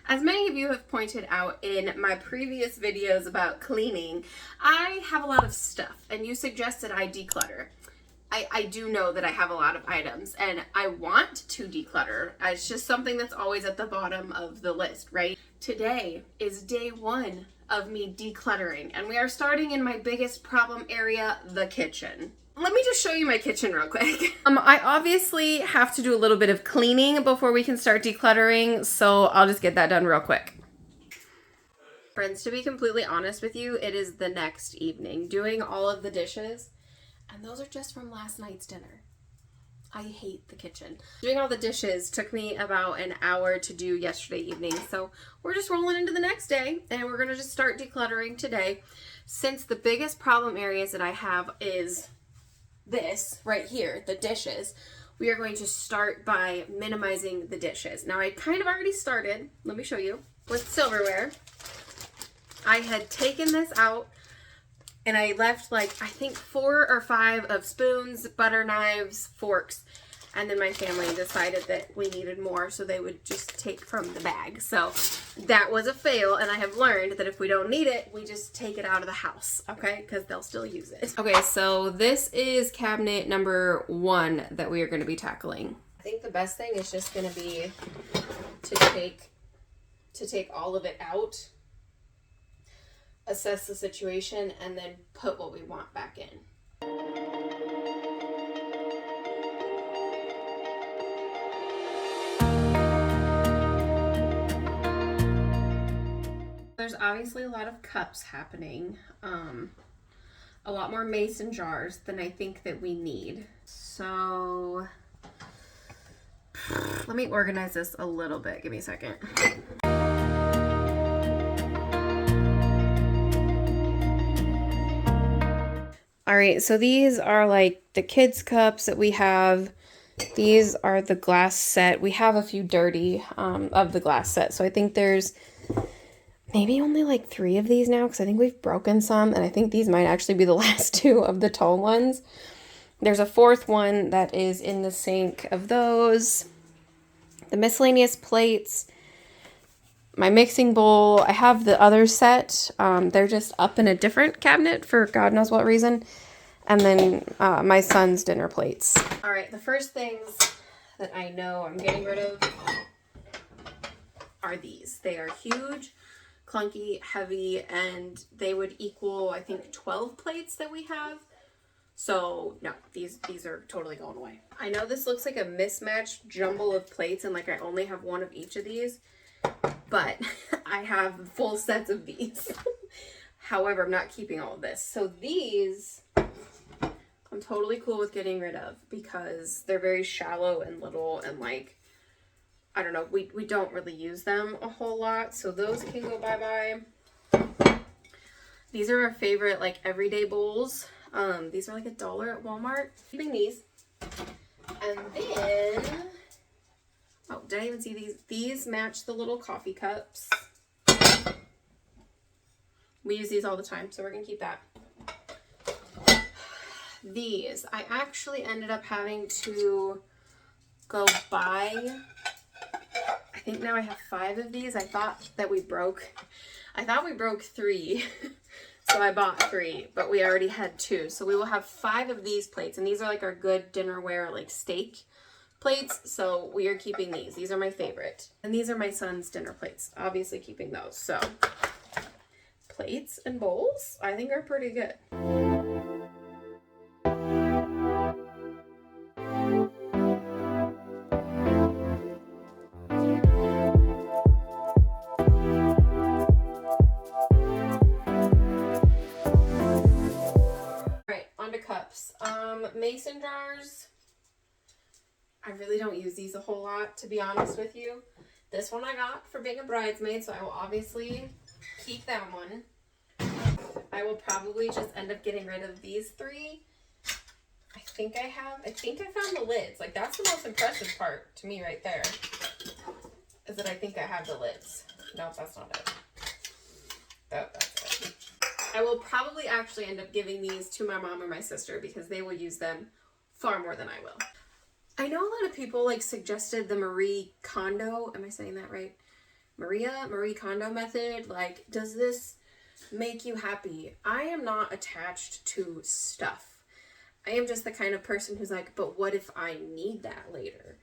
As many of you have pointed out in my previous videos about cleaning, I have a lot of stuff, and you suggested I declutter. I do know that I have a lot of items, and I want to declutter. It's just something that's always at the bottom of the list, right? Today is day one of me decluttering, and we are starting in my biggest problem area, the kitchen. Let me just show you my kitchen real quick. I obviously have to do a little bit of cleaning before we can start decluttering, so I'll just get that done real quick. Friends, to be completely honest with you, it is the next evening doing all of the dishes, and those are just from last night's dinner. I hate the kitchen. Doing all the dishes took me about an hour to do yesterday evening, so we're just rolling into the next day, and we're gonna just start decluttering today. Since the biggest problem areas that I have is this right here, the dishes, we are going to start by minimizing the dishes. Now, I kind of already started, let me show you, with silverware. I had taken this out and I left like, I think 4 or 5 of spoons, butter knives, forks, and then my family decided that we needed more, so they would just take from the bag. So that was a fail, and I have learned that if we don't need it, we just take it out of the house, okay? Because they'll still use it. Okay, so this is cabinet number 1 that we are going to be tackling. I think the best thing is just going to be to take all of it out, assess the situation, and then put what we want back in. There's obviously a lot of cups happening, a lot more mason jars than I think that we need. So let me organize this a little bit. Give me a second. All right, so these are like the kids' cups that we have. These are the glass set. We have a few dirty of the glass set, so I think there's maybe only like 3 of these now, because I think we've broken some, and I think these might actually be the last 2 of the tall ones. There's a 4th one that is in the sink of those. The miscellaneous plates, my mixing bowl. I have the other set. They're just up in a different cabinet for God knows what reason. And then my son's dinner plates. All right, the first things that I know I'm getting rid of are these. They are huge, clunky, heavy, and they would equal, I think, 12 plates that we have. So no, these are totally going away. I know this looks like a mismatched jumble of plates, and like I only have 1 of each of these, but I have full sets of these. However, I'm not keeping all of this. So these I'm totally cool with getting rid of because they're very shallow and little, and like, I don't know, we don't really use them a whole lot, so those can go bye-bye. These are our favorite, like, everyday bowls. These are like $1 at Walmart. Keeping these. And then, oh, did I even see these? These match the little coffee cups. We use these all the time, so we're gonna keep that. These, I actually ended up having to go buy, I think now I have 5 of these. I thought we broke 3. So I bought 3, but we already had 2. So we will have 5 of these plates, and these are like our good dinnerware, like steak plates. So we are keeping these. These are my favorite. And these are my son's dinner plates. Obviously keeping those. So plates and bowls, I think, are pretty good. Mason jars, I really don't use these a whole lot, to be honest with you. This one I got for being a bridesmaid, so I will obviously keep that one. I will probably just end up getting rid of these 3. I think I found the lids. Like, that's the most impressive part to me right there, is that I think I have the lids. No, that's not it. That's it. I will probably actually end up giving these to my mom or my sister because they will use them far more than I will. I know a lot of people like suggested the Marie Kondo, am I saying that right? Marie Kondo method. Like, does this make you happy? I am not attached to stuff. I am just the kind of person who's like, but what if I need that later?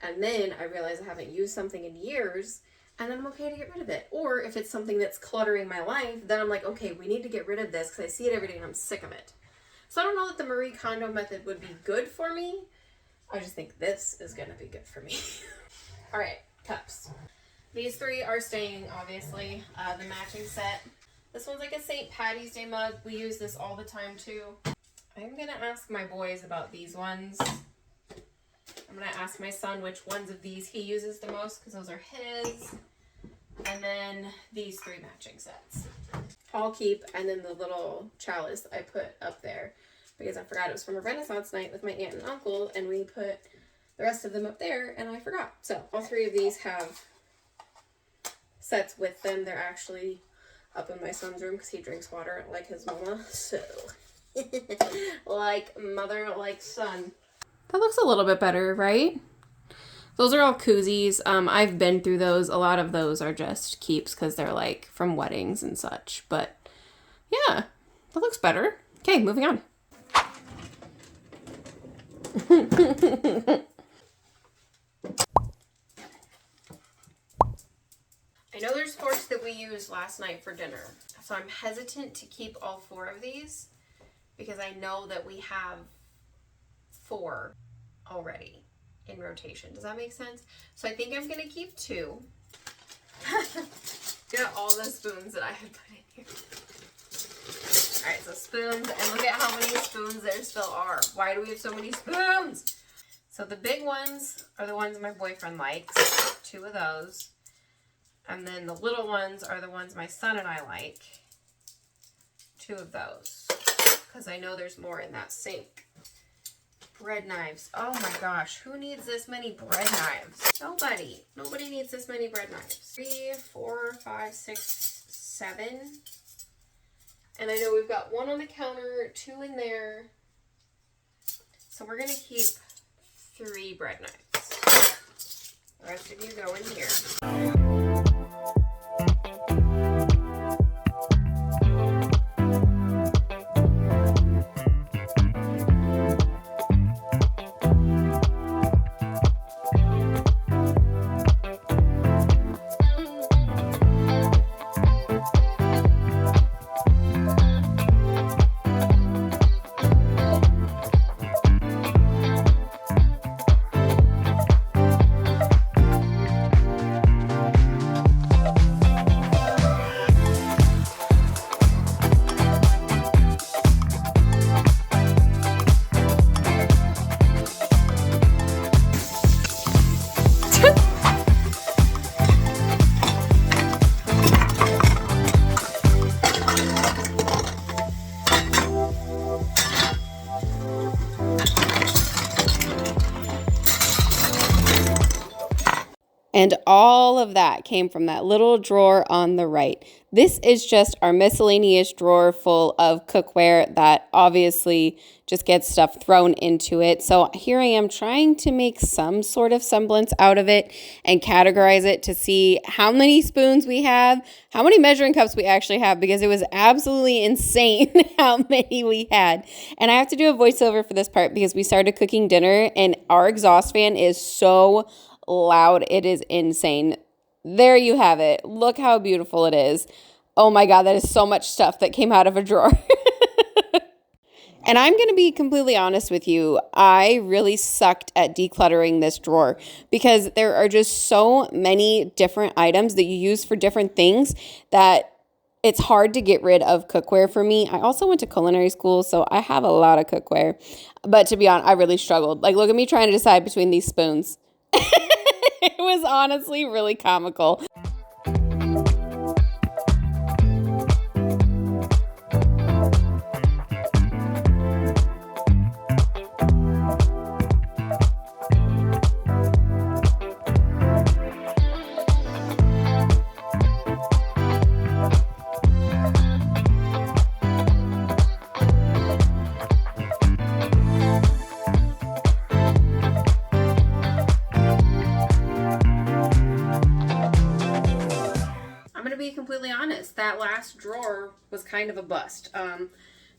And then I realize I haven't used something in years, and then I'm okay to get rid of it. Or if it's something that's cluttering my life, then I'm like, okay, we need to get rid of this because I see it every day and I'm sick of it. So I don't know that the Marie Kondo method would be good for me. I just think this is going to be good for me. All right, cups. These three are staying, obviously. The matching set. This one's like a St. Patty's Day mug. We use this all the time too. I'm going to ask my boys about these ones. I'm going to ask my son which ones of these he uses the most because those are his. And then these three matching sets. I'll keep, and then the little chalice I put up there because I forgot it was from a Renaissance night with my aunt and uncle, and we put the rest of them up there and I forgot. So all three of these have sets with them. They're actually up in my son's room because he drinks water like his mama. So like mother, like son. That looks a little bit better, right? Those are all koozies. I've been through those. A lot of those are just keeps because they're like from weddings and such. But yeah, that looks better. Okay, moving on. I know there's forks that we used last night for dinner. So I'm hesitant to keep all four of these because I know that we have 4 already in rotation. Does that make sense? So I think I'm going to keep 2. Look at all the spoons that I have put in here. Alright, so spoons, and look at how many spoons there still are. Why do we have so many spoons? So the big ones are the ones my boyfriend likes. 2 of those. And then the little ones are the ones my son and I like. 2 of those. Because I know there's more in that sink. Bread knives. Oh my gosh. Who needs this many bread knives? Nobody. Nobody needs this many bread knives. 3, 4, 5, 6, 7. And I know we've got 1 on the counter, 2 in there. So we're going to keep 3 bread knives. The rest of you go in here. And all of that came from that little drawer on the right. This is just our miscellaneous drawer full of cookware that obviously just gets stuff thrown into it. So here I am trying to make some sort of semblance out of it and categorize it to see how many spoons we have, how many measuring cups we actually have, because it was absolutely insane how many we had. And I have to do a voiceover for this part because we started cooking dinner and our exhaust fan is so loud. It is insane. There you have it. Look how beautiful it is. Oh my God, that is so much stuff that came out of a drawer. And I'm going to be completely honest with you. I really sucked at decluttering this drawer because there are just so many different items that you use for different things that it's hard to get rid of cookware for me. I also went to culinary school, so I have a lot of cookware. But to be honest, I really struggled. Like, look at me trying to decide between these spoons. It was honestly really comical. I'm going to be completely honest. That last drawer was kind of a bust.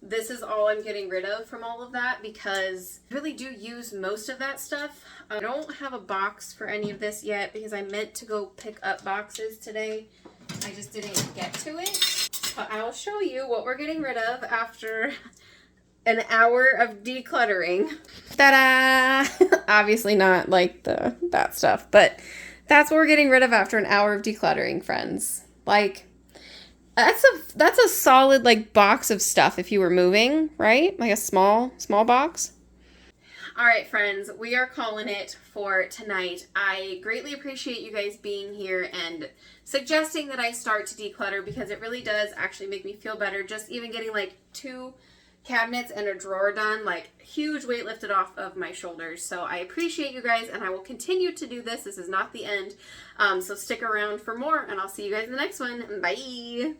This is all I'm getting rid of from all of that because I really do use most of that stuff. I don't have a box for any of this yet because I meant to go pick up boxes today. I just didn't get to it. But I will show you what we're getting rid of after an hour of decluttering. Ta-da! Obviously not like that stuff, but that's what we're getting rid of after an hour of decluttering, friends. Like, that's a solid like box of stuff if you were moving, right? Like a small box. All right, friends, we are calling it for tonight. I greatly appreciate you guys being here and suggesting that I start to declutter because it really does actually make me feel better. Just even getting like 2 cabinets and a drawer done, like huge weight lifted off of my shoulders. So I appreciate you guys and I will continue to do this. This is not the end. So stick around for more and I'll see you guys in the next one. Bye.